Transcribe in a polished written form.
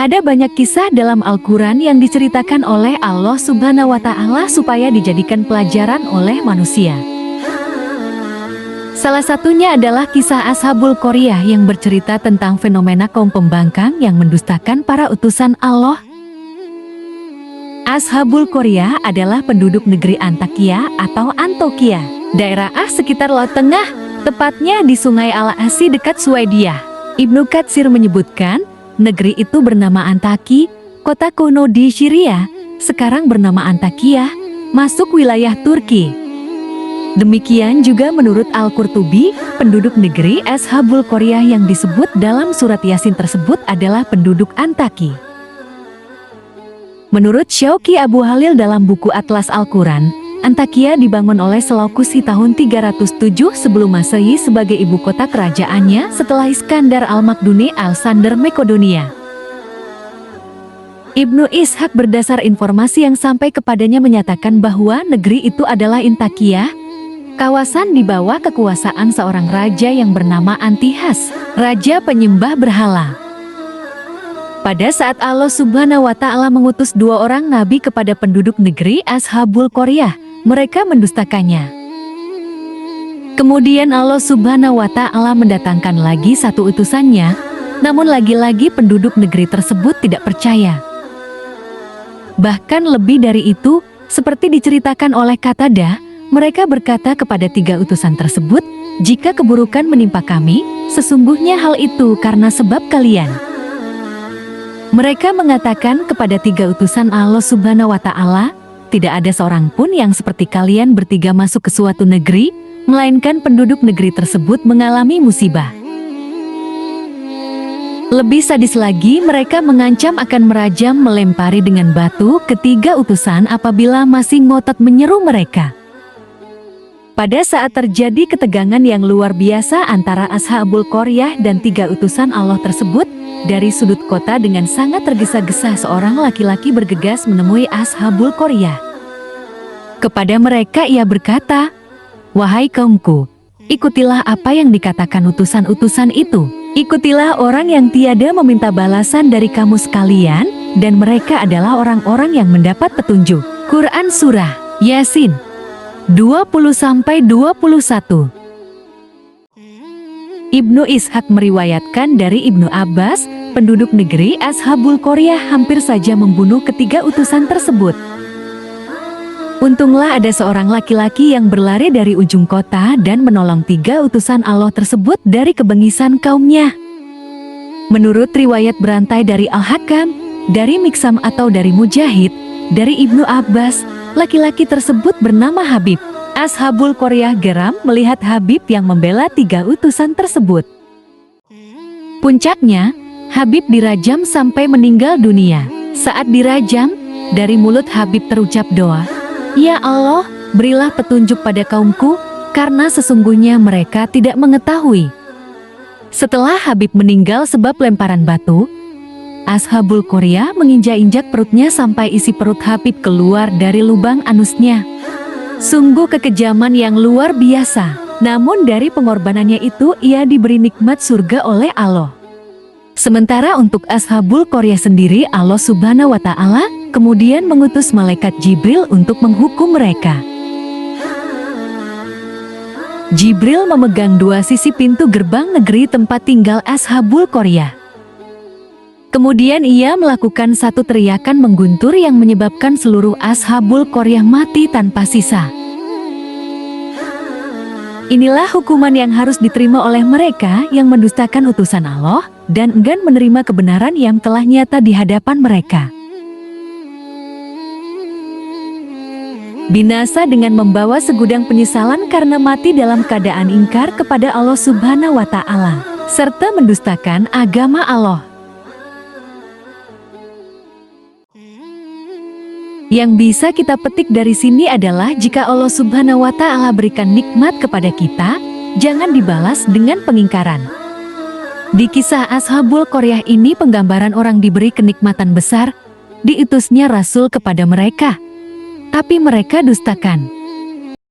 Ada banyak kisah dalam Al-Quran yang diceritakan oleh Allah Subhanahu wa Ta'ala supaya dijadikan pelajaran oleh manusia. Salah satunya adalah kisah Ashabul Qaryah yang bercerita tentang fenomena kaum pembangkang yang mendustakan para utusan Allah. Ashabul Qaryah adalah penduduk negeri Antakya atau Antokia, daerah sekitar Laut Tengah, tepatnya di Sungai Al-Asi dekat Swedia. Ibnu Katsir menyebutkan, negeri itu bernama Antaki, kota kuno di Syria, sekarang bernama Antakya, masuk wilayah Turki. Demikian juga menurut Al-Qurtubi, penduduk negeri Ashabul Qaryah yang disebut dalam surat Yasin tersebut adalah penduduk Antaki. Menurut Syauqi Abu Halil dalam buku Atlas Al-Quran, Antakya dibangun oleh Seleukus di tahun 307 sebelum Masehi sebagai ibu kota kerajaannya setelah Iskandar Al-Makduni Alexander Makedonia. Ibnu Ishaq berdasar informasi yang sampai kepadanya menyatakan bahwa negeri itu adalah Antakya, kawasan di bawah kekuasaan seorang raja yang bernama Antihas, raja penyembah berhala. Pada saat Allah Subhanahu wa Ta'ala mengutus 2 orang nabi kepada penduduk negeri Ashabul Qaryah, mereka mendustakannya. Kemudian Allah Subhanahu wa Ta'ala mendatangkan lagi 1 utusannya, namun lagi-lagi penduduk negeri tersebut tidak percaya. Bahkan lebih dari itu, seperti diceritakan oleh Qatadah, mereka berkata kepada 3 utusan tersebut, "Jika keburukan menimpa kami, sesungguhnya hal itu karena sebab kalian." Mereka mengatakan kepada 3 utusan Allah Subhanahu wa Ta'ala, "Tidak ada seorang pun yang seperti kalian bertiga masuk ke suatu negeri, melainkan penduduk negeri tersebut mengalami musibah." Lebih sadis lagi, mereka mengancam akan merajam melempari dengan batu ketiga utusan apabila masih ngotot menyeru mereka. Pada saat terjadi ketegangan yang luar biasa antara Ashabul Qaryah dan 3 utusan Allah tersebut, dari sudut kota dengan sangat tergesa-gesa seorang laki-laki bergegas menemui Ashabul Qaryah. Kepada mereka ia berkata, "Wahai kaumku, ikutilah apa yang dikatakan utusan-utusan itu. Ikutilah orang yang tiada meminta balasan dari kamu sekalian, dan mereka adalah orang-orang yang mendapat petunjuk." Quran Surah Yasin 20-21. Ibnu Ishaq meriwayatkan dari Ibnu Abbas, penduduk negeri Ashabul Qaryah hampir saja membunuh ketiga utusan tersebut. Untunglah ada seorang laki-laki yang berlari dari ujung kota dan menolong 3 utusan Allah tersebut dari kebengisan kaumnya. Menurut riwayat berantai dari Al-Hakam, dari Miksam atau dari Mujahid, dari Ibnu Abbas, laki-laki tersebut bernama Habib. Ashabul Qaryah geram melihat Habib yang membela 3 utusan tersebut. Puncaknya, Habib dirajam sampai meninggal dunia. Saat dirajam, dari mulut Habib terucap doa, "Ya Allah, berilah petunjuk pada kaumku, karena sesungguhnya mereka tidak mengetahui." Setelah Habib meninggal sebab lemparan batu, Ashabul Qaryah menginjak-injak perutnya sampai isi perut Habib keluar dari lubang anusnya. Sungguh kekejaman yang luar biasa. Namun dari pengorbanannya itu ia diberi nikmat surga oleh Allah. Sementara untuk Ashabul Qaryah sendiri, Allah Subhanahu wa Ta'ala kemudian mengutus malaikat Jibril untuk menghukum mereka. Jibril memegang 2 sisi pintu gerbang negeri tempat tinggal Ashabul Qaryah. Kemudian ia melakukan 1 teriakan mengguntur yang menyebabkan seluruh Ashabul Qaryah mati tanpa sisa. Inilah hukuman yang harus diterima oleh mereka yang mendustakan utusan Allah dan enggan menerima kebenaran yang telah nyata di hadapan mereka. Binasa dengan membawa segudang penyesalan karena mati dalam keadaan ingkar kepada Allah Subhanahu wa Ta'ala, serta mendustakan agama Allah. Yang bisa kita petik dari sini adalah jika Allah Subhanahu wa Ta'ala berikan nikmat kepada kita, jangan dibalas dengan pengingkaran. Di kisah Ashabul Qaryah ini penggambaran orang diberi kenikmatan besar, diutusnya Rasul kepada mereka, tapi mereka dustakan.